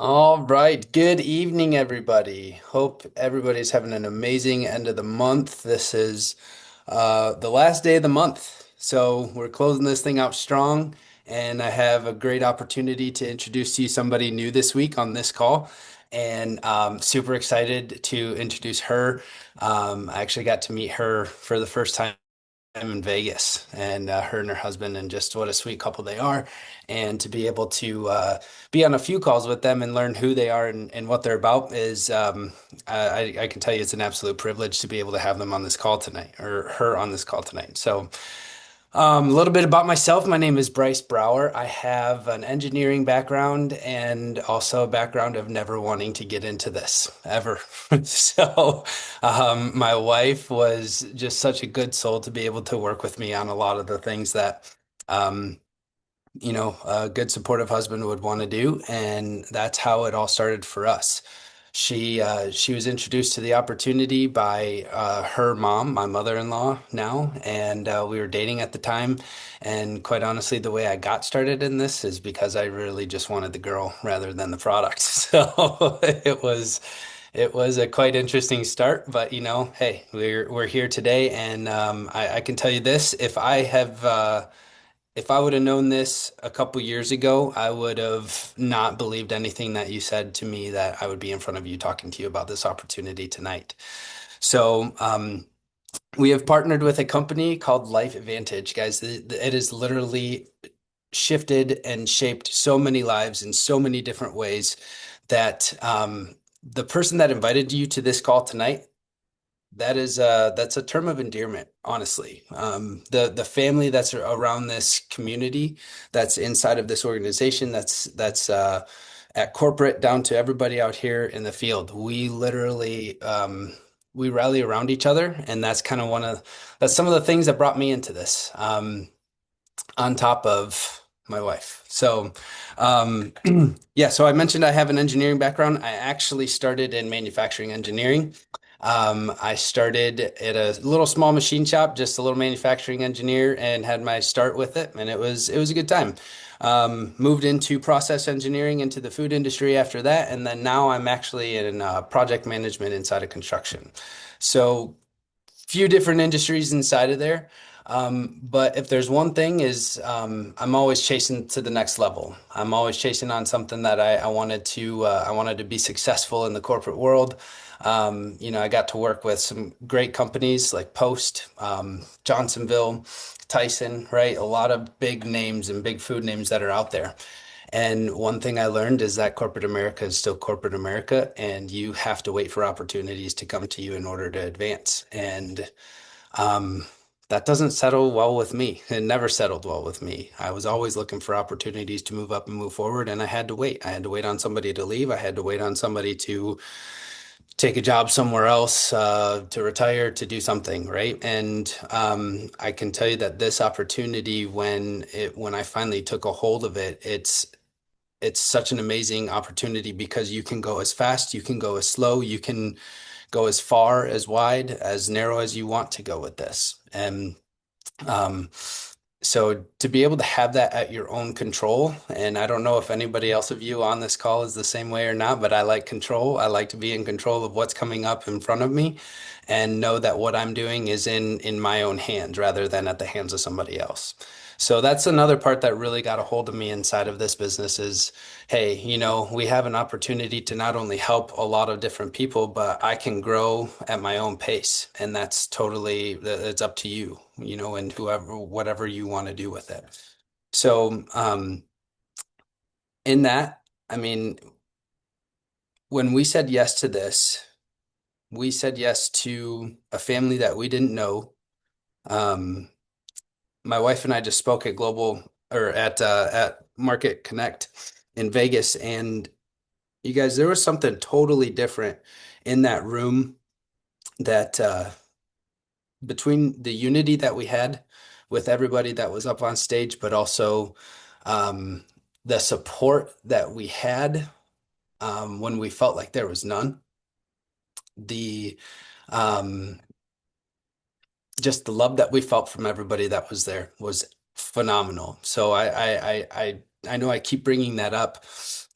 All right. Good evening, everybody. Hope everybody's having an amazing end of the month. This is the last day of the month. So we're closing this thing out strong, and I have a great opportunity to introduce to you somebody new this week on this call. And super excited to introduce her. I actually got to meet her for the first time in Vegas, and her and her husband, and just what a sweet couple they are. And to be able to be on a few calls with them and learn who they are and what they're about is, I can tell you, it's an absolute privilege to be able to have them on this call tonight, or her on this call tonight. So, a little bit about myself. My name is Bryce Brouwer. I have an engineering background and also a background of never wanting to get into this ever. So, my wife was just such a good soul to be able to work with me on a lot of the things that, um, a good supportive husband would want to do, and that's how it all started for us. She was introduced to the opportunity by her mom, my mother-in-law now, and we were dating at the time. And quite honestly, the way I got started in this is because I really just wanted the girl rather than the product. So it was a quite interesting start, but hey, we're here today, and I can tell you this: if I would have known this a couple years ago, I would have not believed anything that you said to me that I would be in front of you talking to you about this opportunity tonight. So, we have partnered with a company called Life Advantage, guys. It has literally shifted and shaped so many lives in so many different ways that the person that invited you to this call tonight, that's a term of endearment, honestly. The family that's around this community, that's inside of this organization, that's at corporate down to everybody out here in the field. We literally we rally around each other, and that's some of the things that brought me into this. On top of my wife. So, um, yeah, so I mentioned I have an engineering background. I actually started in manufacturing engineering. I started at a little small machine shop, just a little manufacturing engineer, and had my start with it, and it was a good time. Moved into process engineering into the food industry after that, and then now I'm actually in project management inside of construction. So few different industries inside of there. But if there's one thing is I'm always chasing to the next level. I'm always chasing on something that I wanted to be successful in the corporate world. I got to work with some great companies like Post, Johnsonville, Tyson, right? A lot of big names and big food names that are out there. And one thing I learned is that corporate America is still corporate America, and you have to wait for opportunities to come to you in order to advance. And um, that doesn't settle well with me. It never settled well with me. I was always looking for opportunities to move up and move forward, and I had to wait. I had to wait on somebody to leave. I had to wait on somebody to take a job somewhere else, to retire, to do something, right? And I can tell you that this opportunity, when I finally took a hold of it, it's such an amazing opportunity because you can go as fast, you can go as slow, you can go as far, as wide, as narrow as you want to go with this. And um, so to be able to have that at your own control, and I don't know if anybody else of you on this call is the same way or not, but I like control. I like to be in control of what's coming up in front of me and know that what I'm doing is in my own hands rather than at the hands of somebody else. So that's another part that really got a hold of me inside of this business is, hey, we have an opportunity to not only help a lot of different people, but I can grow at my own pace. And that's totally, it's up to you, and whatever you want to do with it. So, in that, I mean, when we said yes to this, we said yes to a family that we didn't know. Um, my wife and I just spoke at Global or at Market Connect in Vegas, and you guys, there was something totally different in that room that between the unity that we had with everybody that was up on stage, but also um, the support that we had when we felt like there was none. The um, just the love that we felt from everybody that was there was phenomenal. So I know I keep bringing that up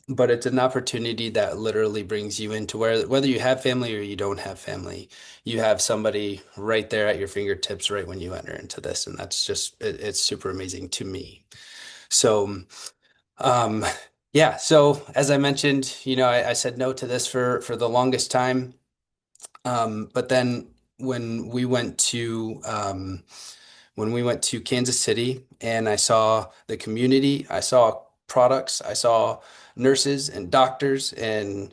but it's an opportunity that literally brings you into where whether you have family or you don't have family, you have somebody right there at your fingertips right when you enter into this, and that's just it's super amazing to me. So, um, yeah. So as I mentioned, I said no to this for the longest time. But then when we went to when we went to Kansas City and I saw the community, I saw products, I saw nurses and doctors and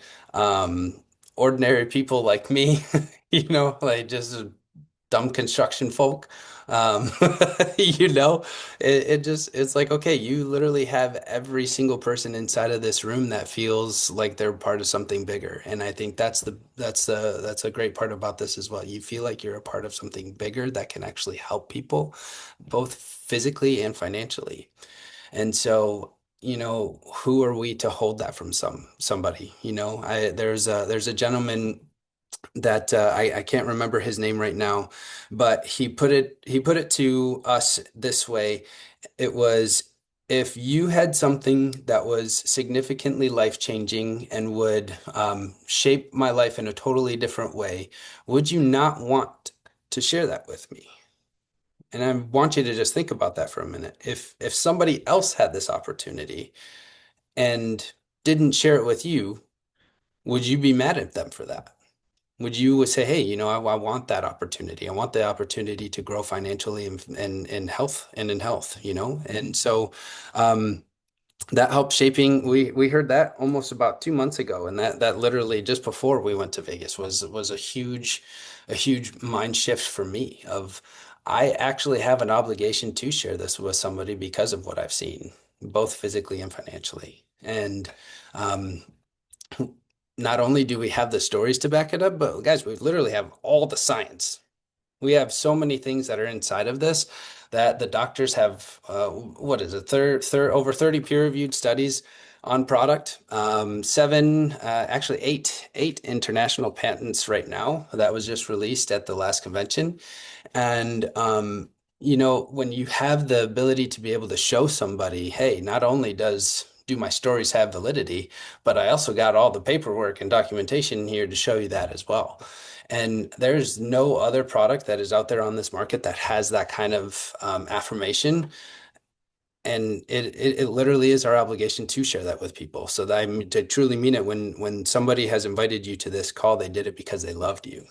ordinary people like me, like just dumb construction folk. Um, you know, it's like, okay, you literally have every single person inside of this room that feels like they're part of something bigger. And I think that's a great part about this as well. You feel like you're a part of something bigger that can actually help people, both physically and financially. And so, who are we to hold that from somebody? There's a gentleman that I can't remember his name right now, but he put it to us this way. It was if you had something that was significantly life-changing and would shape my life in a totally different way, would you not want to share that with me? And I want you to just think about that for a minute. If somebody else had this opportunity and didn't share it with you, would you be mad at them for that? Would you say, hey, I want that opportunity. I want the opportunity to grow financially and in health, And so that helped shaping. We heard that almost about 2 months ago, and that literally just before we went to Vegas was a huge mind shift for me of I actually have an obligation to share this with somebody because of what I've seen, both physically and financially. And um, not only do we have the stories to back it up, but guys, we literally have all the science. We have so many things that are inside of this that the doctors have, what is it, over 30 peer-reviewed studies on product, actually eight international patents right now that was just released at the last convention. And when you have the ability to be able to show somebody, hey, not only do my stories have validity, but I also got all the paperwork and documentation here to show you that as well. And there's no other product that is out there on this market that has that kind of affirmation. And it literally is our obligation to share that with people. So that to truly mean it, when somebody has invited you to this call, they did it because they loved you.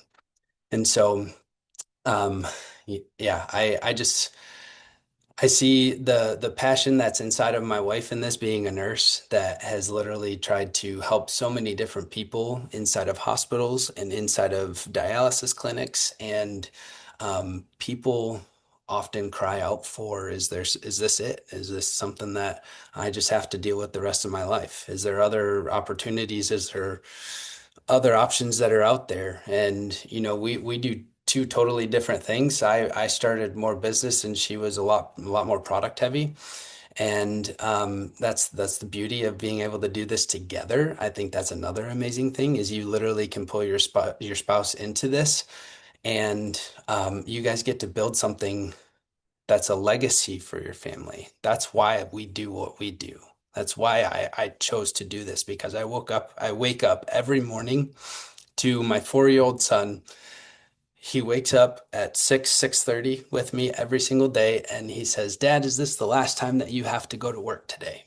And so um, yeah, I see the passion that's inside of my wife in this being a nurse that has literally tried to help so many different people inside of hospitals and inside of dialysis clinics. And people often cry out for, is this it? Is this something that I just have to deal with the rest of my life? Is there other opportunities? Is there other options that are out there? And we do two totally different things. I started more business and she was a lot more product heavy. And that's the beauty of being able to do this together. I think that's another amazing thing is you literally can pull your spouse into this, and you guys get to build something that's a legacy for your family. That's why we do what we do. That's why I chose to do this because I wake up every morning to my 4-year-old son. He wakes up at 6:30 with me every single day and he says, Dad, is this the last time that you have to go to work today?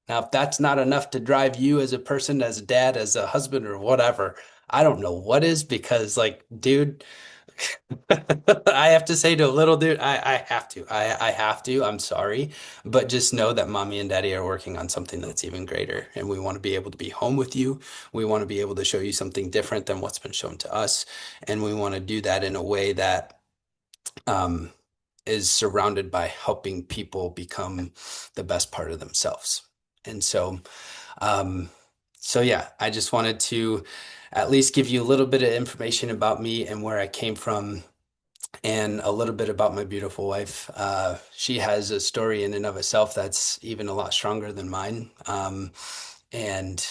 Now, if that's not enough to drive you as a person, as a dad, as a husband, or whatever, I don't know what is because, like, dude, I have to say to a little dude, I have to. I have to. I'm sorry. But just know that mommy and daddy are working on something that's even greater. And we want to be able to be home with you. We want to be able to show you something different than what's been shown to us. And we want to do that in a way that um, is surrounded by helping people become the best part of themselves. And um, so yeah, I just wanted to at least give you a little bit of information about me and where I came from and a little bit about my beautiful wife. She has a story in and of itself that's even a lot stronger than mine. And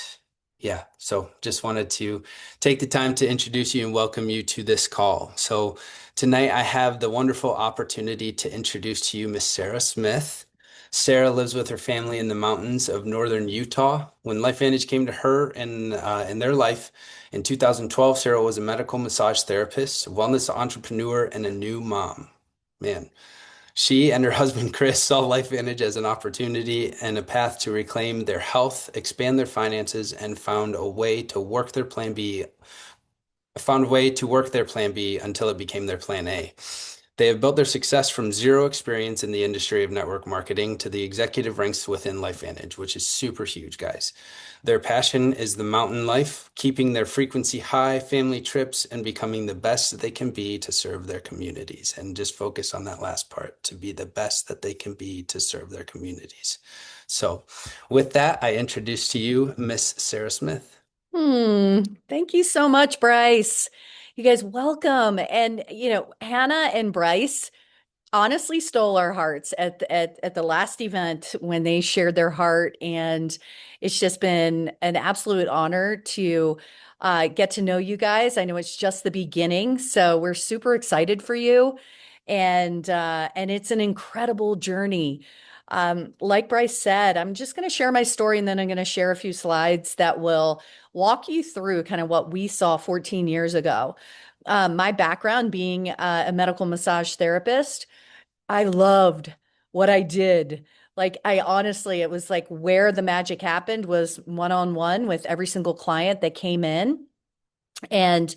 yeah, so just wanted to take the time to introduce you and welcome you to this call. So tonight I have the wonderful opportunity to introduce to you Miss Sara Smith. Sara lives with her family in the mountains of northern Utah. When LifeVantage came to her and in their life in 2012, Sara was a medical massage therapist, wellness entrepreneur, and a new mom. Man, she and her husband Chris saw LifeVantage as an opportunity and a path to reclaim their health, expand their finances, and found a way to work their plan B until it became their plan A. They have built their success from zero experience in the industry of network marketing to the executive ranks within LifeVantage, which is super huge, guys. Their passion is the mountain life, keeping their frequency high, family trips, and becoming the best that they can be to serve their communities. And just focus on that last part, to be the best that they can be to serve their communities. So, with that, I introduce to you Miss Sara Smith. Thank you so much, Bryce. You guys, welcome. And, Hannah and Bryce honestly stole our hearts at the last event when they shared their heart. And it's just been an absolute honor to get to know you guys. I know it's just the beginning, so we're super excited for you. And it's an incredible journey. Like Bryce said, I'm just going to share my story and then I'm going to share a few slides that will walk you through kind of what we saw 14 years ago. My background being a medical massage therapist, I loved what I did. Like, I honestly, it was like where the magic happened was one-on-one with every single client that came in. And,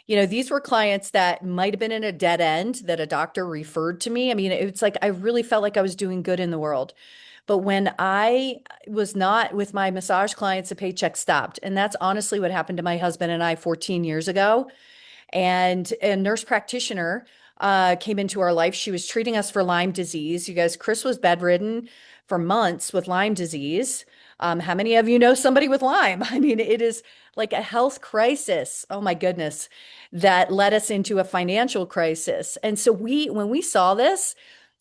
these were clients that might have been in a dead end that a doctor referred to me. I mean, it's like I really felt like I was doing good in the world. But when I was not with my massage clients, the paycheck stopped. And that's honestly what happened to my husband and I 14 years ago. And a nurse practitioner came into our life. She was treating us for Lyme disease. You guys, Chris was bedridden for months with Lyme disease. How many of you know somebody with Lyme? I mean, it is like a health crisis. Oh my goodness, that led us into a financial crisis. And so when we saw this,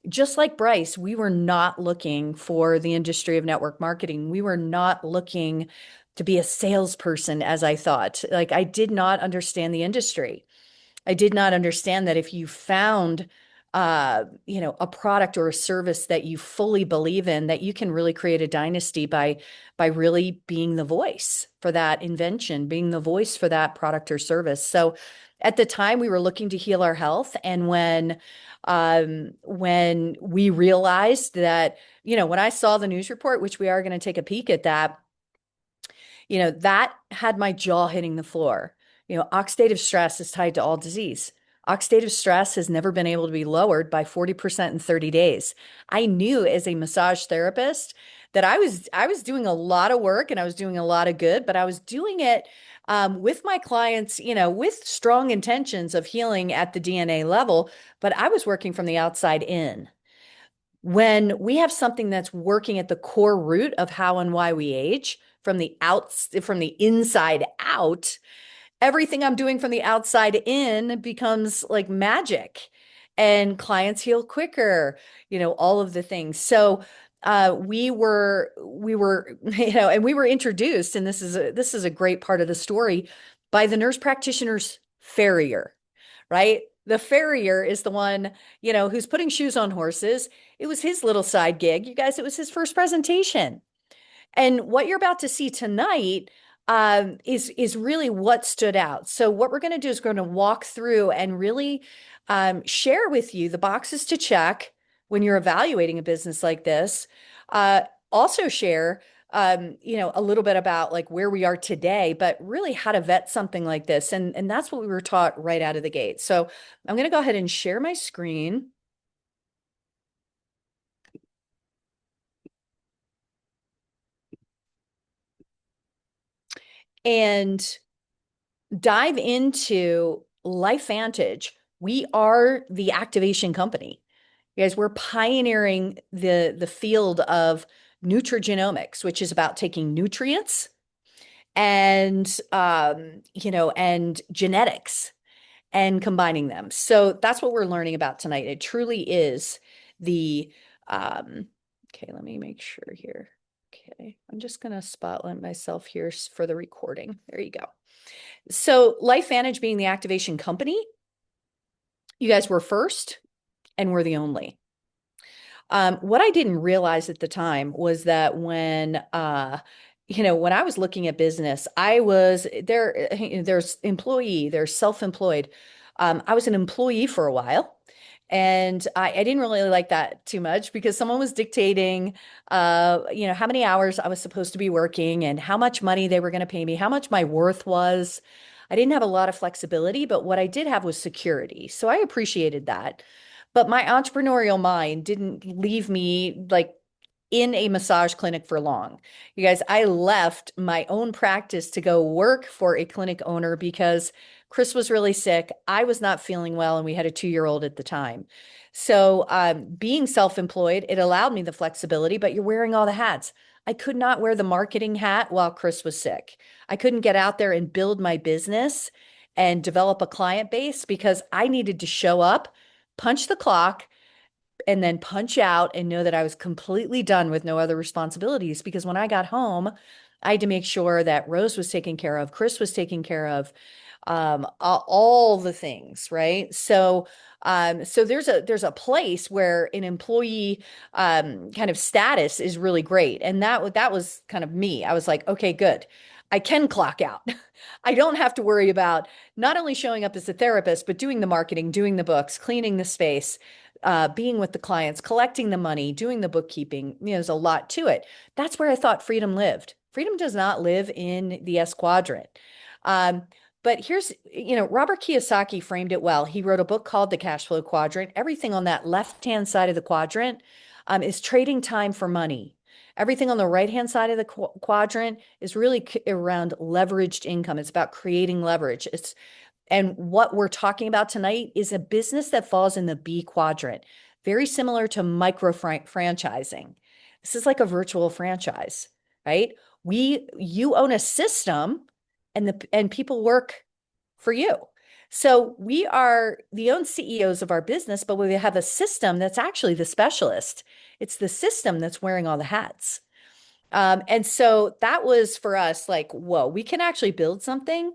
just like Bryce, we were not looking for the industry of network marketing. We were not looking to be a salesperson, as I thought. Like, I did not understand the industry. I did not understand that if you found, a product or a service that you fully believe in, that you can really create a dynasty by really being the voice for that invention, being the voice for that product or service. So, at the time, we were looking to heal our health, and when we realized that, when I saw the news report, which we are going to take a peek at that, that had my jaw hitting the floor. Oxidative stress is tied to all disease. Oxidative stress has never been able to be lowered by 40% in 30 days. I knew as a massage therapist that I was doing a lot of work and I was doing a lot of good, but I was doing it with my clients, with strong intentions of healing at the DNA level, but I was working from the outside in. When we have something that's working at the core root of how and why we age, from the inside out, everything I'm doing from the outside in becomes like magic, and clients heal quicker, all of the things. So we were and we were introduced, and this is a great part of the story, by the nurse practitioner's farrier, right? The farrier is the one, who's putting shoes on horses. It was his little side gig. You guys, it was his first presentation. And what you're about to see tonight is really what stood out. So what we're going to do is we're going to walk through and really share with you the boxes to check when you're evaluating a business like this. Uh, Also share, a little bit about like where we are today, but really how to vet something like this. And that's what we were taught right out of the gate. So I'm going to go ahead and share my screen. And dive into LifeVantage. We are the activation company. You guys, we're pioneering the field of nutrigenomics, which is about taking nutrients and genetics and combining them. So that's what we're learning about tonight. It truly is the okay, let me make sure here. Okay, I'm just gonna spotlight myself here for the recording. There you go. So LifeVantage being the activation company, you guys were first and we're the only. What I didn't realize at the time was that when I was looking at business, I was there, there's employee, there's self-employed. I was an employee for a while. And I didn't really like that too much because someone was dictating, how many hours I was supposed to be working and how much money they were going to pay me, how much my worth was. I didn't have a lot of flexibility, but what I did have was security. So I appreciated that. But my entrepreneurial mind didn't leave me like in a massage clinic for long. You guys, I left my own practice to go work for a clinic owner because Chris was really sick. I was not feeling well, and we had a 2-year-old at the time. So, being self-employed, it allowed me the flexibility, but you're wearing all the hats. I could not wear the marketing hat while Chris was sick. I couldn't get out there and build my business and develop a client base because I needed to show up, punch the clock, and then punch out and know that I was completely done with no other responsibilities. Because when I got home, I had to make sure that Rose was taken care of, Chris was taken care of, all the things, right? So there's a place where an employee kind of status is really great, and that was kind of me. I was like, okay, good. I can clock out. I don't have to worry about not only showing up as a therapist, but doing the marketing, doing the books, cleaning the space, being with the clients, collecting the money, doing the bookkeeping. There's a lot to it. That's where I thought freedom lived. Freedom does not live in the S quadrant. Um, but Robert Kiyosaki framed it well. He wrote a book called The Cash Flow Quadrant. Everything on that left-hand side of the quadrant is trading time for money. Everything on the right-hand side of the quadrant is really around leveraged income. It's about creating leverage. And what we're talking about tonight is a business that falls in the B quadrant, very similar to micro franchising. This is like a virtual franchise, right? You own a system and people work for you. So we are the own CEOs of our business, but we have a system that's actually the specialist. It's the system that's wearing all the hats. And so that was for us like, whoa, we can actually build something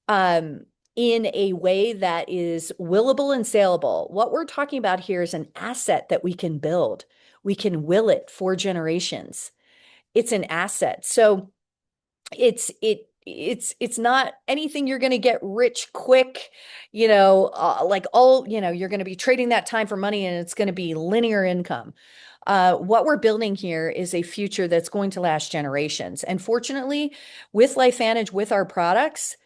um, in a way that is willable and saleable. What we're talking about here is an asset that we can build. We can will it for generations. It's an asset. So it's not anything you're going to get rich quick, you're going to be trading that time for money and it's going to be linear income. What we're building here is a future that's going to last generations. And fortunately, with LifeVantage, with our products,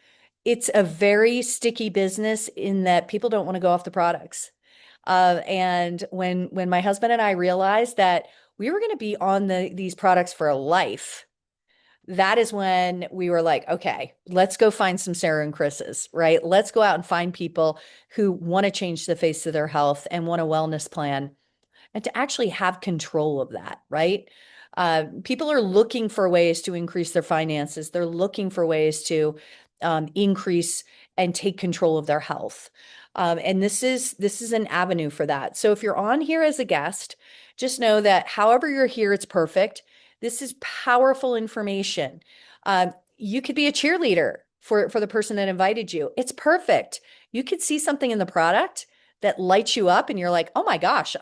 it's a very sticky business in that people don't want to go off the products. And when my husband and I realized that we were going to be on these products for a life, that is when we were like, okay, let's go find some Sara and Chris's, right? Let's go out and find people who want to change the face of their health and want a wellness plan and to actually have control of that, right? People are looking for ways to increase their finances. They're looking for ways to increase and take control of their health. And this is an avenue for that. So if you're on here as a guest, just know that however you're here, it's perfect. This is powerful information. You could be a cheerleader for the person that invited you. It's perfect. You could see something in the product that lights you up and you're like, oh my gosh,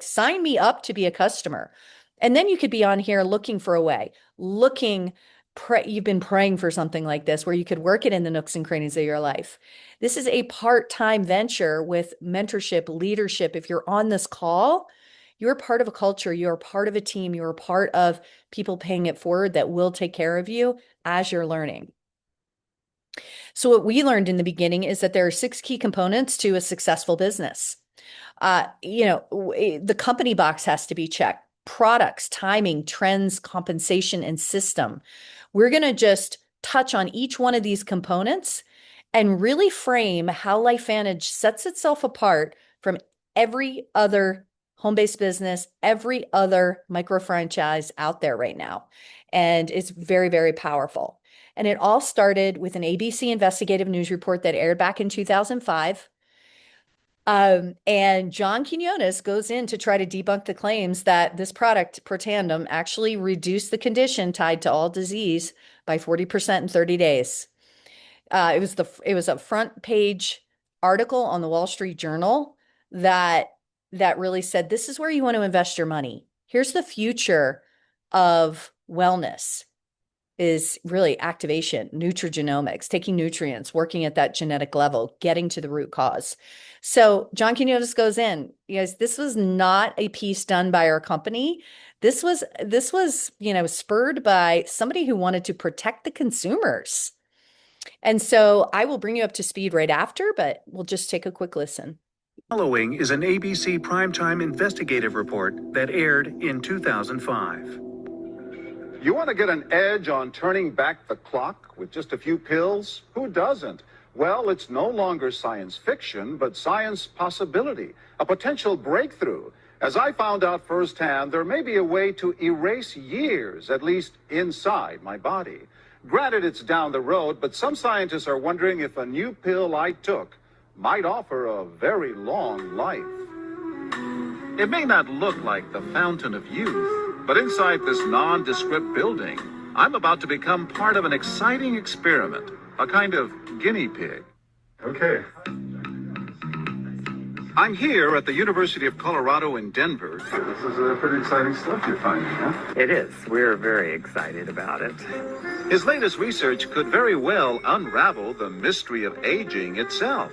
sign me up to be a customer. And then you could be on here looking for a way, you've been praying for something like this where you could work it in the nooks and crannies of your life. This is a part-time venture with mentorship, leadership. If you're on this call, you're part of a culture, you're part of a team, you're part of people paying it forward that will take care of you as you're learning. So what we learned in the beginning is that there are 6 key components to a successful business. The company box has to be checked. Products, timing, trends, compensation, and system. We're going to just touch on each one of these components and really frame how LifeVantage sets itself apart from every other home-based business, every other micro franchise out there right now. And it's very, very powerful. And it all started with an ABC investigative news report that aired back in 2005. And John Quinones goes in to try to debunk the claims that this product, Protandim, actually reduced the condition tied to all disease by 40% in 30 days. It was a front page article on the Wall Street Journal that that really said, this is where you want to invest your money. Here's the future of wellness is really activation, nutrigenomics, taking nutrients, working at that genetic level, getting to the root cause. So John Quinones goes in. You guys, this was not a piece done by our company. This was, spurred by somebody who wanted to protect the consumers. And so I will bring you up to speed right after, but we'll just take a quick listen. Following is an ABC primetime investigative report that aired in 2005. You want to get an edge on turning back the clock with just a few pills? Who doesn't? Well, it's no longer science fiction, but science possibility, a potential breakthrough. As I found out firsthand, there may be a way to erase years, at least inside my body. Granted, it's down the road, but some scientists are wondering if a new pill I took might offer a very long life. It may not look like the fountain of youth, but inside this nondescript building, I'm about to become part of an exciting experiment, a kind of guinea pig. Okay. I'm here at the University of Colorado in Denver. This is pretty exciting stuff you're finding, huh? It is. We're very excited about it. His latest research could very well unravel the mystery of aging itself.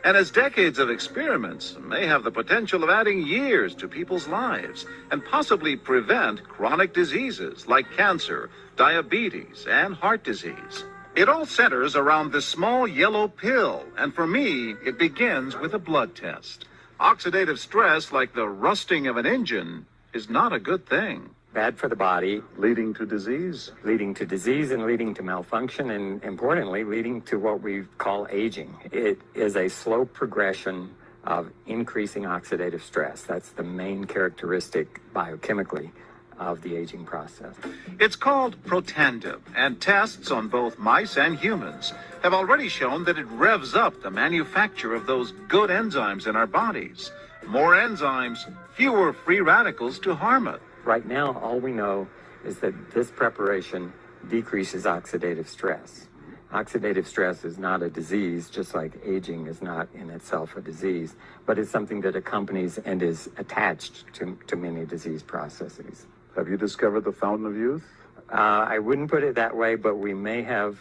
And his decades of experiments may have the potential of adding years to people's lives and possibly prevent chronic diseases like cancer, diabetes, and heart disease. It all centers around this small yellow pill, and for me, it begins with a blood test. Oxidative stress, like the rusting of an engine, is not a good thing. Bad for the body, Leading to disease? leading to disease and leading to malfunction, and importantly, leading to what we call aging. It is a slow progression of increasing oxidative stress. That's the main characteristic biochemically of the aging process. It's called Protandim, and tests on both mice and humans have already shown that it revs up the manufacture of those good enzymes in our bodies. More enzymes, fewer free radicals to harm it. Right now, all we know is that this preparation decreases oxidative stress. Oxidative stress is not a disease, just like aging is not in itself a disease, but it's something that accompanies and is attached to many disease processes. Have you discovered the fountain of youth? I wouldn't put it that way, but we may have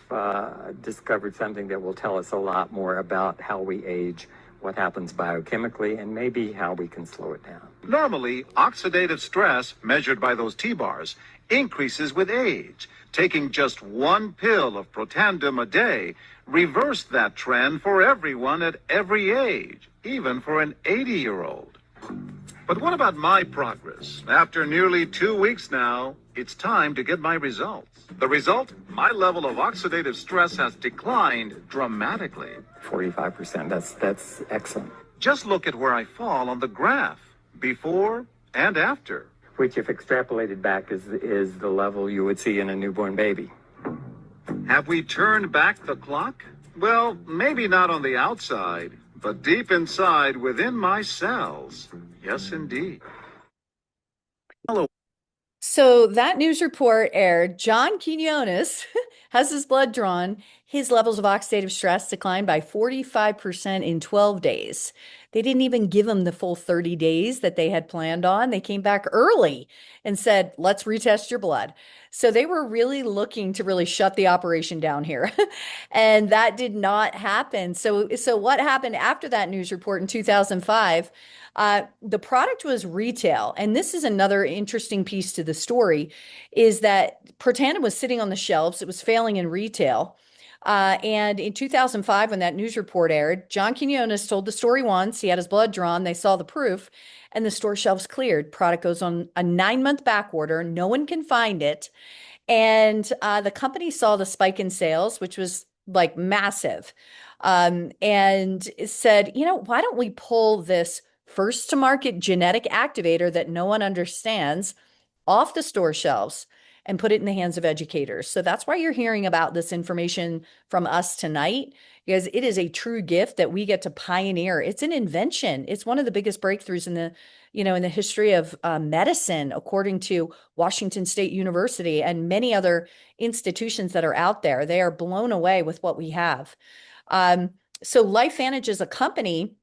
discovered something that will tell us a lot more about how we age, what happens biochemically, and maybe how we can slow it down. Normally, oxidative stress, measured by those T-bars, increases with age. Taking just one pill of Protandim a day reversed that trend for everyone at every age, even for an 80-year-old. But what about my progress? After nearly 2 weeks now, it's time to get my results. The result? My level of oxidative stress has declined dramatically. 45%, that's excellent. Just look at where I fall on the graph, before and after. Which, if extrapolated back, is the level you would see in a newborn baby. Have we turned back the clock? Well, maybe not on the outside, but deep inside within my cells. Yes, indeed. Hello. So that news report aired. John Quinones has his blood drawn. His levels of oxidative stress declined by 45% in 12 days. They didn't even give him the full 30 days that they had planned on. They came back early and said, let's retest your blood. So they were really looking to really shut the operation down here. And that did not happen. So what happened after that news report in 2005? The product was retail. And this is another interesting piece to the story, is that Protandim was sitting on the shelves. It was failing in retail. And in 2005, when that news report aired, John Quinones told the story once. He had his blood drawn. They saw the proof, and the store shelves cleared. Product goes on a 9-month back order. No one can find it. And the company saw the spike in sales, which was like massive, and said, why don't we pull this first to market genetic activator that no one understands off the store shelves and put it in the hands of educators. So that's why you're hearing about this information from us tonight, because it is a true gift that we get to pioneer. It's an invention. It's one of the biggest breakthroughs in the history of medicine, according to Washington State University and many other institutions that are out there. They are blown away with what we have. So LifeVantage is a company.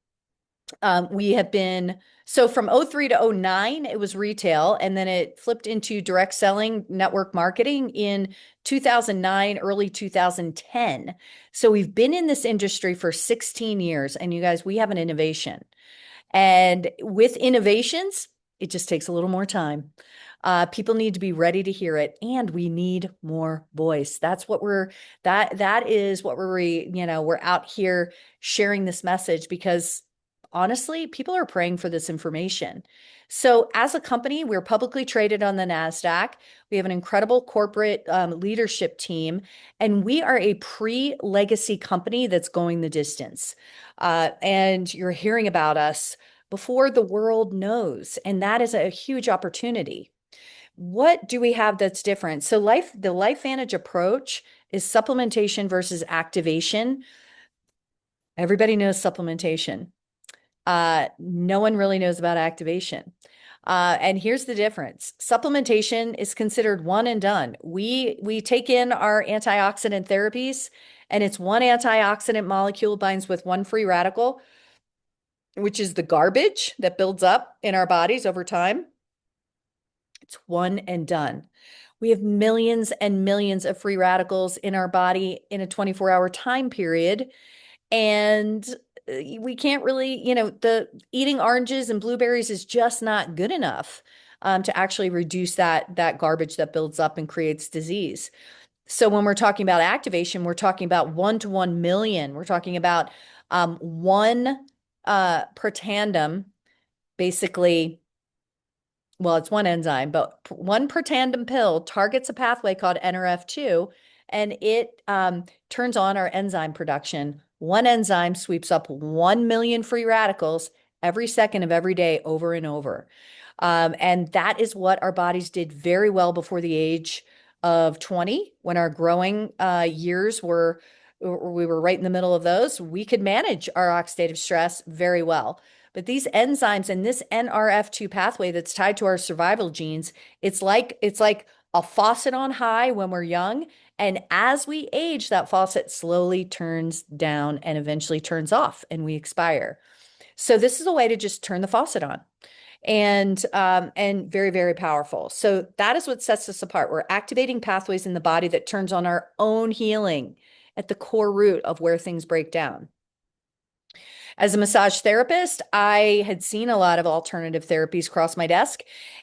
We have been So from '03 to '09, it was retail, and then it flipped into direct selling, network marketing in 2009, early 2010. So we've been in this industry for 16 years, and you guys, we have an innovation. And with innovations, it just takes a little more time. People need to be ready to hear it, and we need more voice. That's what that is what we're out here sharing this message because honestly, people are praying for this information. So, as a company, we're publicly traded on the NASDAQ. We have an incredible corporate leadership team, and we are a pre-legacy company that's going the distance. And you're hearing about us before the world knows, and that is a huge opportunity. What do we have that's different? So, the LifeVantage approach is supplementation versus activation. Everybody knows supplementation. No one really knows about activation. And here's the difference. Supplementation is considered one and done. We take in our antioxidant therapies, and it's one antioxidant molecule binds with one free radical, which is the garbage that builds up in our bodies over time. It's one and done. We have millions and millions of free radicals in our body in a 24-hour time period. And we can't really, the eating oranges and blueberries is just not good enough to actually reduce that garbage that builds up and creates disease. So when we're talking about activation, we're talking about 1 to 1 million. We're talking about one per tandem, basically. Well, it's one enzyme, but one per tandem pill targets a pathway called NRF2, and it turns on our enzyme production. One enzyme sweeps up 1 million free radicals every second of every day over and over. And that is what our bodies did very well before the age of 20, when our growing years we were right in the middle of those. We could manage our oxidative stress very well. But these enzymes and this NRF2 pathway that's tied to our survival genes, it's like a faucet on high when we're young. And as we age, that faucet slowly turns down and eventually turns off and we expire. So this is a way to just turn the faucet on and very, very powerful. So that is what sets us apart. We're activating pathways in the body that turns on our own healing at the core root of where things break down. As a massage therapist, I had seen a lot of alternative therapies cross my desk,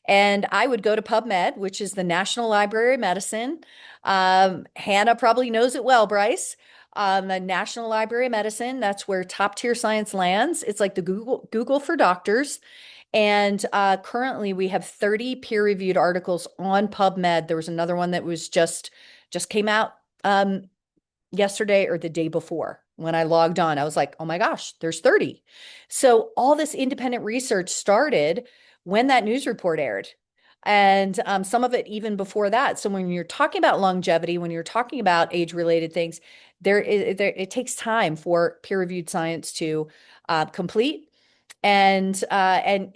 and I would go to PubMed, which is the National Library of Medicine. Hannah probably knows it well, Bryce. The National Library of Medicine, that's where top tier science lands. It's like the Google for doctors. And currently we have 30 peer-reviewed articles on PubMed. There was another one that was just came out yesterday or the day before. When I logged on, I was like, oh my gosh, there's 30. So all this independent research started when that news report aired. And some of it even before that. So when you're talking about longevity, when you're talking about age-related things, it takes time for peer-reviewed science to complete, and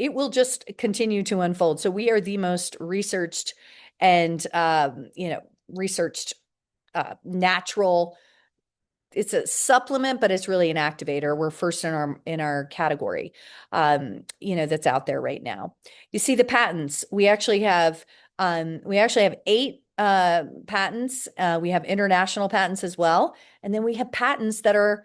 it will just continue to unfold. So we are the most researched and researched natural. It's a supplement, but it's really an activator. We're first in our category, that's out there right now. You see the patents. We actually have 8 patents. We have international patents as well, and then we have patents that are,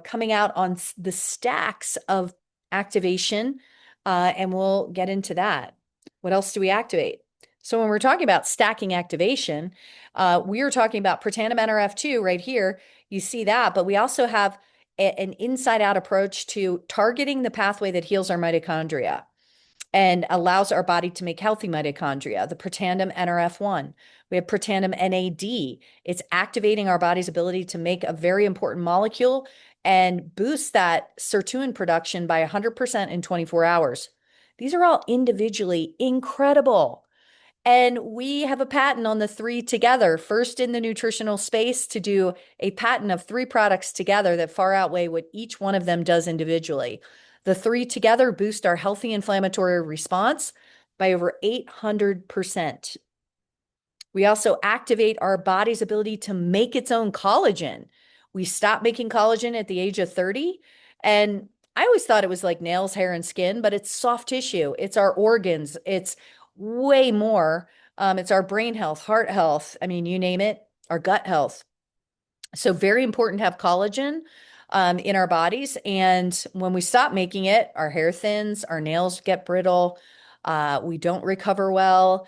coming out on the stacks of activation, and we'll get into that. What else do we activate? So when we're talking about stacking activation, we are talking about Protandim NRF2 right here. You see that, but we also have an inside-out approach to targeting the pathway that heals our mitochondria and allows our body to make healthy mitochondria, the Protandim NRF1. We have Protandim NAD. It's activating our body's ability to make a very important molecule and boost that sirtuin production by 100% in 24 hours. These are all individually incredible. And we have a patent on the 3 together, first in the nutritional space to do a patent of 3 products together that far outweigh what each one of them does individually. The 3 together boost our healthy inflammatory response by over 800%. We also activate our body's ability to make its own collagen. We stop making collagen at the age of 30, and I always thought it was like nails, hair, and skin, but it's soft tissue. It's our organs. It's way more. It's our brain health, heart health. I mean, you name it, our gut health. So very important to have collagen in our bodies. And when we stop making it, our hair thins, our nails get brittle, we don't recover well.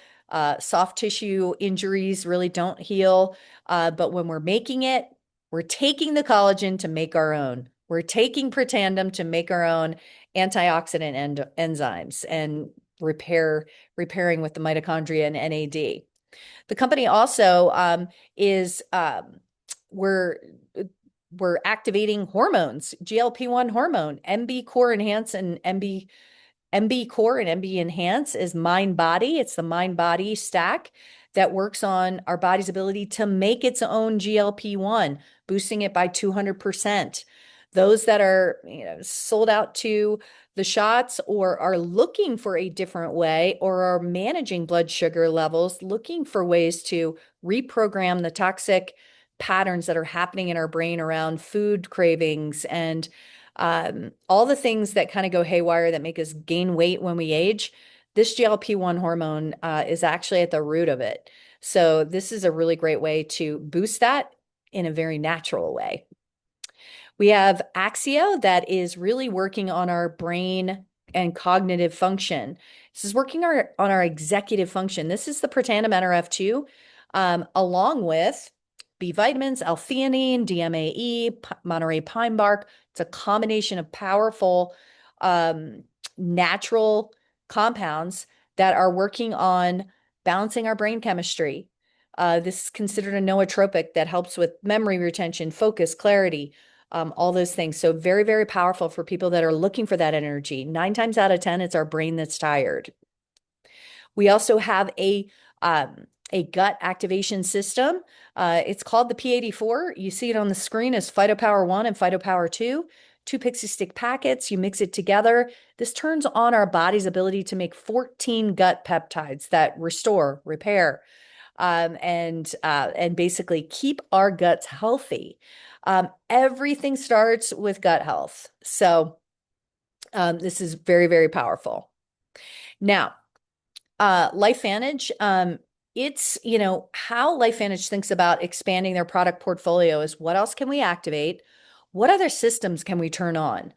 Soft tissue injuries really don't heal. But when we're making it, we're taking the collagen to make our own. We're taking Protandim to make our own antioxidant enzymes and repairing with the mitochondria and NAD. The company also is we're we're activating hormones, GLP-1 hormone, MB Core Enhance and MB Core and MB Enhance is mind body. It's the mind body stack that works on our body's ability to make its own GLP-1, boosting it by 200%. Those that are, sold out to the shots or are looking for a different way or are managing blood sugar levels, looking for ways to reprogram the toxic patterns that are happening in our brain around food cravings and all the things that kind of go haywire that make us gain weight when we age. This GLP-1 hormone is actually at the root of it. So this is a really great way to boost that in a very natural way. We have Axio that is really working on our brain and cognitive function. This is working on our executive function. This is the Protandim NRF2, along with B vitamins, L-theanine, DMAE, Monterey pine bark. It's a combination of powerful natural compounds that are working on balancing our brain chemistry. This is considered a nootropic that helps with memory retention, focus, clarity, all those things. So very, very powerful for people that are looking for that energy. 9 times out of 10, it's our brain that's tired. We also have a gut activation system. It's called the P84. You see it on the screen as Phytopower 1 and Phytopower 2. 2 pixie stick packets, you mix it together. This turns on our body's ability to make 14 gut peptides that restore, repair, and basically keep our guts healthy. Everything starts with gut health. So this is very, very powerful. Now, LifeVantage, it's, how LifeVantage thinks about expanding their product portfolio is what else can we activate? What other systems can we turn on?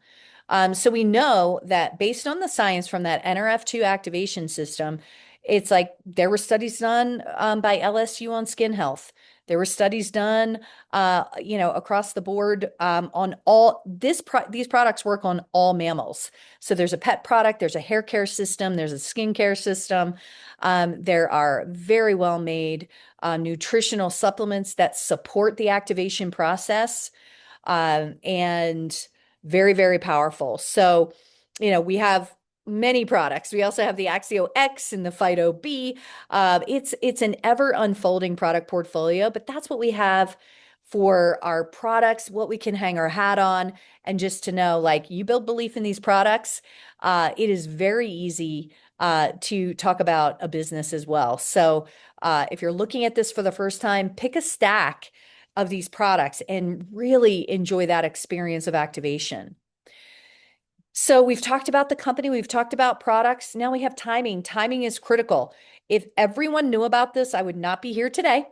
So we know that based on the science from that NRF2 activation system, it's like there were studies done by LSU on skin health. There were studies done, across the board on all these products work on all mammals. So there's a pet product, there's a hair care system, there's a skincare system. There are very well made nutritional supplements that support the activation process and very, very powerful. So, we have many products. We also have the Axio X and the Phyto B. It's an ever unfolding product portfolio, but that's what we have for our products, what we can hang our hat on, and just to know, like, you build belief in these products. It is very easy to talk about a business as well. So if you're looking at this for the first time, pick a stack of these products and really enjoy that experience of activation. So we've talked about the company, we've talked about products. Now we have timing. Timing is critical. If everyone knew about this, I would not be here today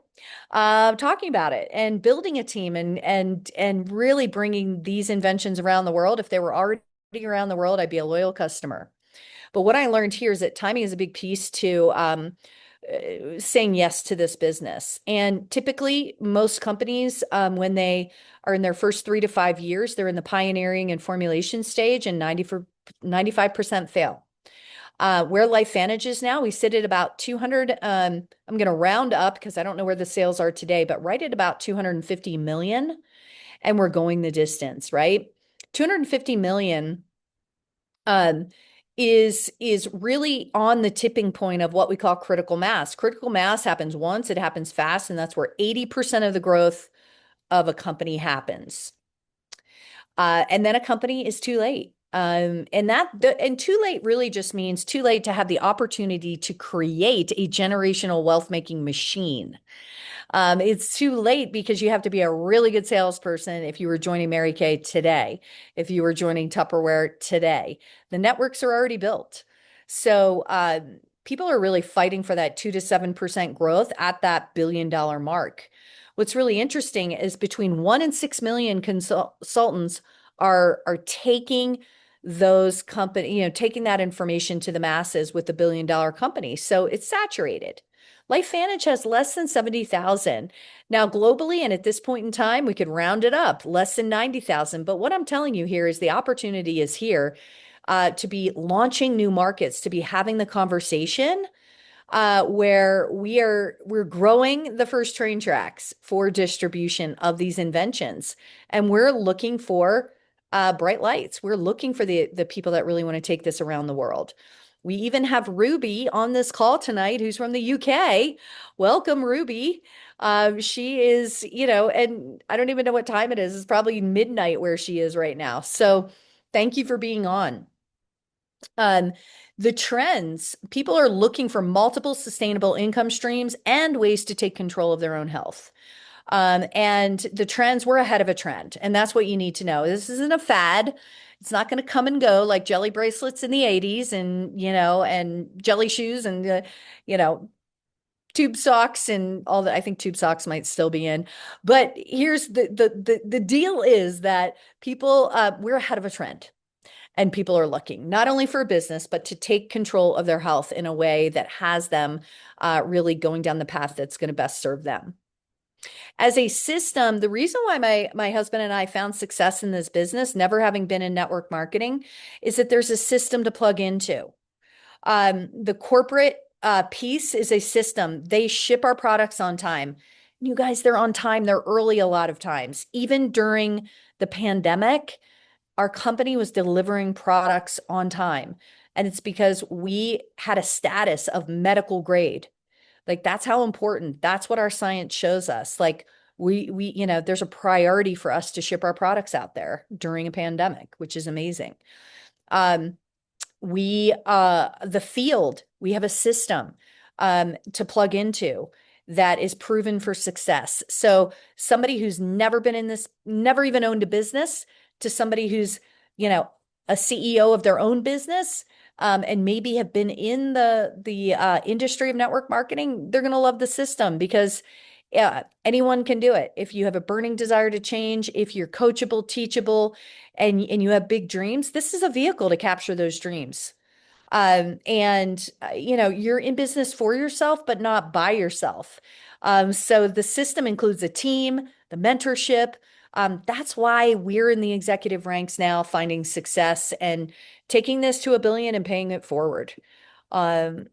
talking about it and building a team and really bringing these inventions around the world. If they were already around the world, I'd be a loyal customer. But what I learned here is that timing is a big piece to saying yes to this business. And typically, most companies, when they are in their first 3 to 5 years, they're in the pioneering and formulation stage, and 95% fail. Where LifeVantage is now, we sit at about 200. I'm going to round up because I don't know where the sales are today, but right at about 250 million, and we're going the distance, right? 250 million is really on the tipping point of what we call critical mass. Critical mass happens once, it happens fast, and that's where 80% of the growth of a company happens. And then a company is too late. And too late really just means too late to have the opportunity to create a generational wealth making machine. It's too late because you have to be a really good salesperson if you were joining Mary Kay today, if you were joining Tupperware today. The networks are already built. So people are really fighting for that 2 to 7% growth at that $1 billion mark. What's really interesting is between 1 and 6 million consultants are taking those company, taking that information to the masses with the $1 billion company. So it's saturated. LifeVantage has less than 70,000. Now, globally, and at this point in time, we could round it up, less than 90,000. But what I'm telling you here is the opportunity is here to be launching new markets, to be having the conversation where we're growing the first train tracks for distribution of these inventions, and we're looking for bright lights. We're looking for the people that really want to take this around the world. We even have Ruby on this call tonight, who's from the UK. Welcome, Ruby. She is, and I don't even know what time it is. It's probably midnight where she is right now. So thank you for being on. Um, the trends, people are looking for multiple sustainable income streams and ways to take control of their own health. And the trends, we're ahead of a trend. And that's what you need to know. This isn't a fad. It's not going to come and go like jelly bracelets in the 80s and jelly shoes and, you know, tube socks and all that. I think tube socks might still be in. But here's the deal is that people, we're ahead of a trend. And people are looking not only for a business, but to take control of their health in a way that has them really going down the path that's going to best serve them. As a system, the reason why my husband and I found success in this business, never having been in network marketing, is that there's a system to plug into. The corporate piece is a system. They ship our products on time. You guys, they're on time. They're early a lot of times. Even during the pandemic, our company was delivering products on time. And it's because we had a status of medical grade. Like that's how important, that's what our science shows us. Like there's a priority for us to ship our products out there during a pandemic, which is amazing. Um, the field, we have a system to plug into that is proven for success. So somebody who's never been in this, never even owned a business, to somebody who's, a CEO of their own business, and maybe have been in the industry of network marketing, they're going to love the system because anyone can do it. If you have a burning desire to change, if you're coachable, teachable, and you have big dreams, this is a vehicle to capture those dreams. You're in business for yourself, but not by yourself. So the system includes a team, the mentorship. That's why we're in the executive ranks now, finding success and taking this to 1 billion and paying it forward. The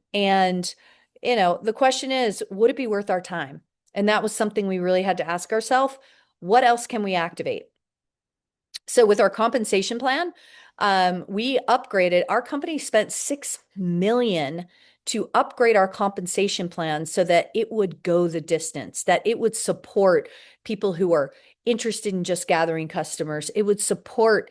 question is, would it be worth our time? And that was something we really had to ask ourselves. What else can we activate? So with our compensation plan, we upgraded, our company spent 6 million to upgrade our compensation plan so that it would go the distance, that it would support people who are interested in just gathering customers. It would support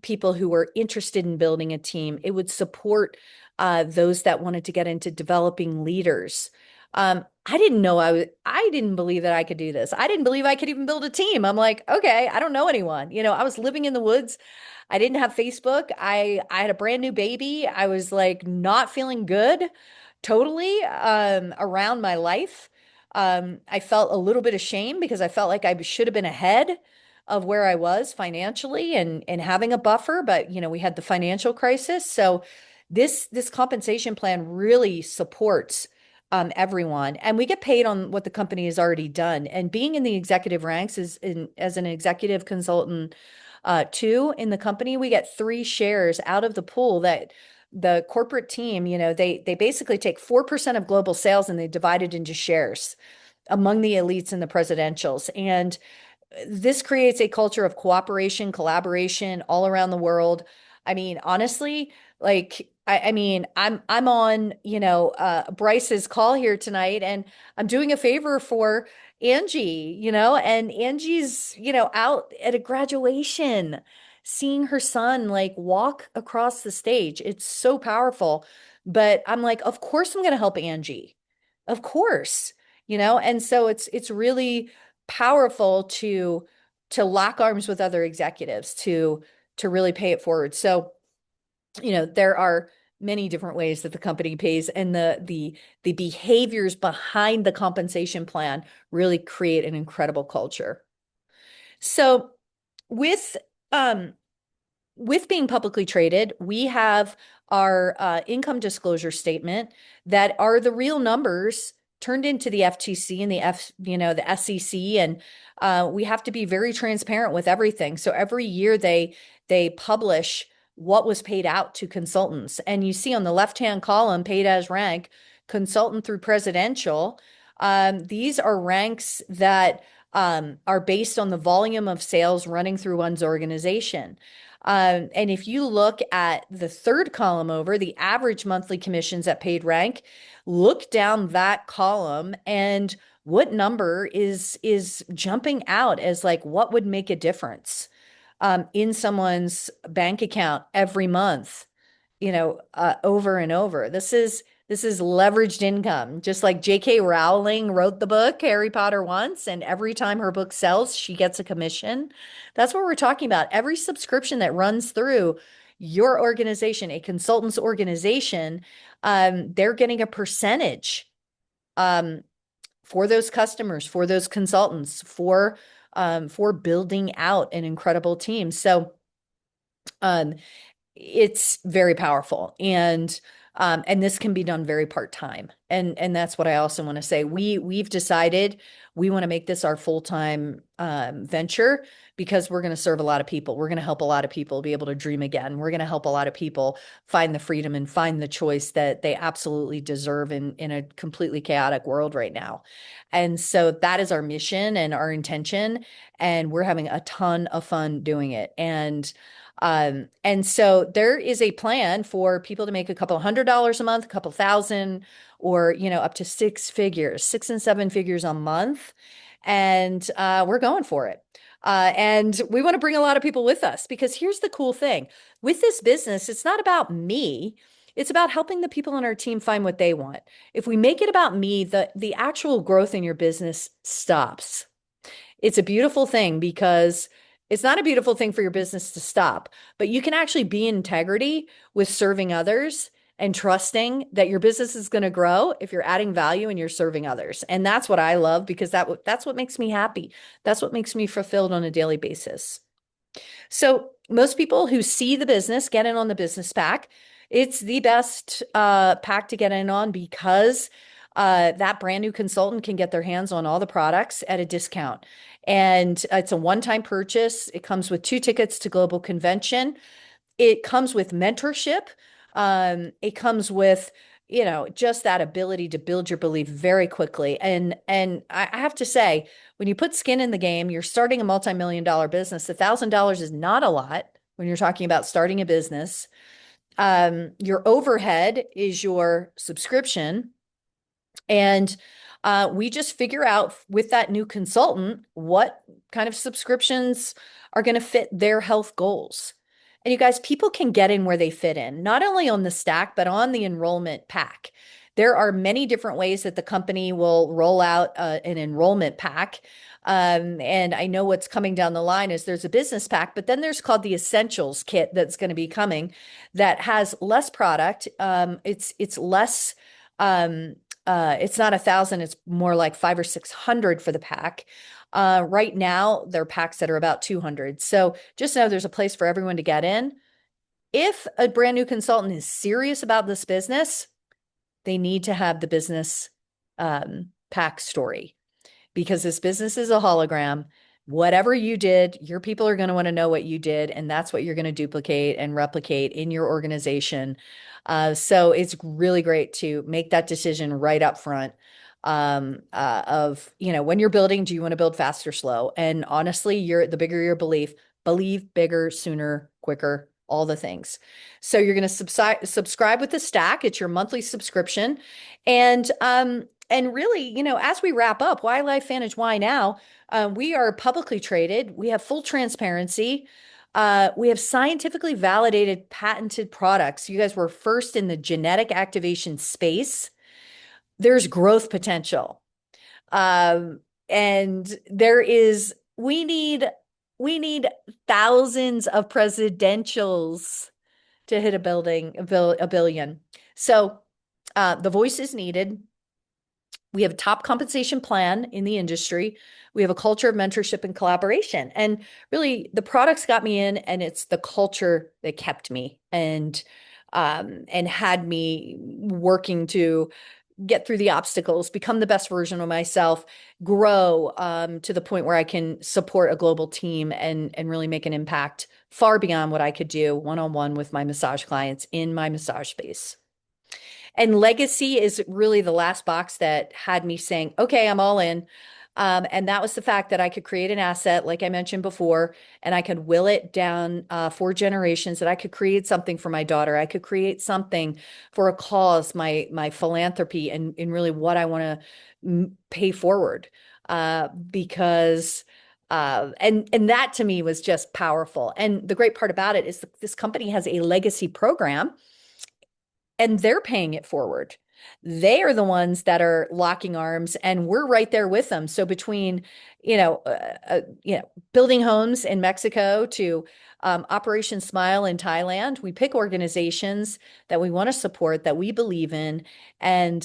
people who were interested in building a team. It would support those that wanted to get into developing leaders. I didn't believe that I could do this. I didn't believe I could even build a team. I'm like, okay, I don't know anyone. I was living in the woods. I didn't have Facebook. I had a brand new baby. I was like not feeling good totally around my life. I felt a little bit ashamed because I felt like I should have been ahead of where I was financially and having a buffer, but we had the financial crisis. So this compensation plan really supports everyone, and we get paid on what the company has already done. And being in the executive ranks as an executive consultant too in the company, we get 3 shares out of the pool that the corporate team, they basically take 4% of global sales and they divide it into shares among the elites and the presidentials. And this creates a culture of cooperation, collaboration all around the world. I mean, honestly, like I'm on, Bryce's call here tonight, and I'm doing a favor for Angie, and Angie's, out at a graduation, seeing her son like walk across the stage. It's so powerful. But I'm like, of course I'm going to help Angie. Of course. And so it's really powerful to lock arms with other executives to really pay it forward. So, there are many different ways that the company pays, and the behaviors behind the compensation plan really create an incredible culture. So with um with being publicly traded, we have our income disclosure statement that are the real numbers turned into the FTC and the SEC, and we have to be very transparent with everything. So every year they publish what was paid out to consultants, and you see on the left-hand column, paid as rank, consultant through presidential. These are ranks that are based on the volume of sales running through one's organization. And if you look at the third column over, the average monthly commissions at paid rank, look down that column and what number is jumping out as like what would make a difference in someone's bank account every month, over and over. This is leveraged income. Just like J.K. Rowling wrote the book Harry Potter once, and every time her book sells, she gets a commission. That's what we're talking about. Every subscription that runs through your organization, a consultant's organization, they're getting a percentage um, for those customers, for those consultants, for building out an incredible team. So um, it's very powerful, and this can be done very part-time, and that's what I also want to say. We've decided we want to make this our full-time venture, because we're going to serve a lot of people. We're going to help a lot of people be able to dream again. We're going to help a lot of people find the freedom and find the choice that they absolutely deserve in a completely chaotic world right now. And so that is our mission and our intention, and we're having a ton of fun doing it. And so there is a plan for people to make a couple $100 a month, a couple thousand, or, up to six figures, 6 and 7 figures a month. And we're going for it. And we want to bring a lot of people with us, because here's the cool thing with this business, it's not about me. It's about helping the people on our team find what they want. If we make it about me, the actual growth in your business stops. It's a beautiful thing, because it's not a beautiful thing for your business to stop, but you can actually be in integrity with serving others and trusting that your business is going to grow if you're adding value and you're serving others. And that's what I love, because that's what makes me happy. That's what makes me fulfilled on a daily basis. So most people who see the business get in on the business pack. It's the best pack to get in on, because that brand new consultant can get their hands on all the products at a discount. And it's a one-time purchase. It comes with 2 tickets to Global Convention. It comes with mentorship. It comes with, just that ability to build your belief very quickly. And I have to say, when you put skin in the game, you're starting a multi-million-dollar business. $1,000 is not a lot when you're talking about starting a business. Your overhead is your subscription. And we just figure out with that new consultant what kind of subscriptions are going to fit their health goals. And you guys, people can get in where they fit in, not only on the stack, but on the enrollment pack. There are many different ways that the company will roll out an enrollment pack. And I know what's coming down the line is there's a business pack, but then there's called the Essentials kit that's going to be coming that has less product. It's less. It's not 1,000, it's more like 500 or 600 for the pack. Right now, there are packs that are about 200. So just know there's a place for everyone to get in. If a brand new consultant is serious about this business, they need to have the business pack story, because this business is a hologram. Whatever you did, your people are going to want to know what you did, and that's what you're going to duplicate and replicate in your organization. So it's really great to make that decision right up front of, when you're building, do you want to build fast or slow? And honestly, the bigger your believe bigger, sooner, quicker, all the things. So you're going to subscribe with the stack. It's your monthly subscription. And really, as we wrap up, why LifeVantage? Why now? We are publicly traded. We have full transparency. We have scientifically validated, patented products. You guys were first in the genetic activation space. There's growth potential. And we need thousands of presidentials to hit a billion. So the voice is needed. We have a top compensation plan in the industry. We have a culture of mentorship and collaboration. And really, the products got me in, and it's the culture that kept me and had me working to get through the obstacles, become the best version of myself, grow to the point where I can support a global team and really make an impact far beyond what I could do one-on-one with my massage clients in my massage space. And legacy is really the last box that had me saying, okay, I'm all in. And that was the fact that I could create an asset, like I mentioned before, and I could will it down 4 generations, that I could create something for my daughter. I could create something for a cause, my philanthropy, and really what I want to pay forward. Because and that to me was just powerful. And the great part about it is this company has a legacy program and they're paying it forward. They are the ones that are locking arms, and we're right there with them. So between, building homes in Mexico to Operation Smile in Thailand, we pick organizations that we want to support, that we believe in, and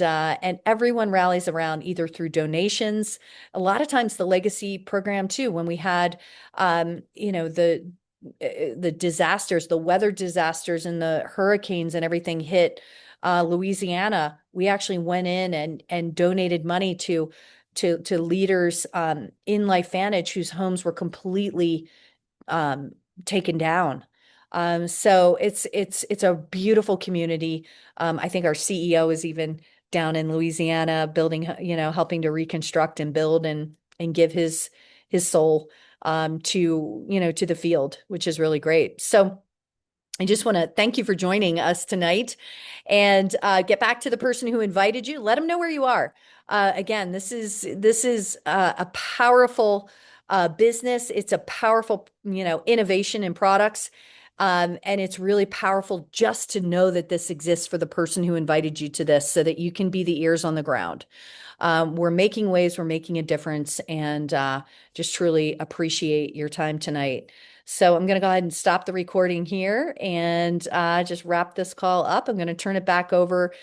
everyone rallies around either through donations. A lot of times, the legacy program too. When we had, the disasters, the weather disasters and the hurricanes and everything hit Louisiana, we actually went in and donated money to leaders in LifeVantage whose homes were completely um, taken down. So it's a beautiful community. I think our CEO is even down in Louisiana building, helping to reconstruct and build and give his soul to the field, which is really great. So I just want to thank you for joining us tonight, and get back to the person who invited you. Let them know where you are. Again, this is a powerful business. It's a powerful, innovation in products. And it's really powerful just to know that this exists for the person who invited you to this, so that you can be the ears on the ground. We're making waves, we're making a difference, and just truly appreciate your time tonight. So I'm going to go ahead and stop the recording here and just wrap this call up. I'm going to turn it back over to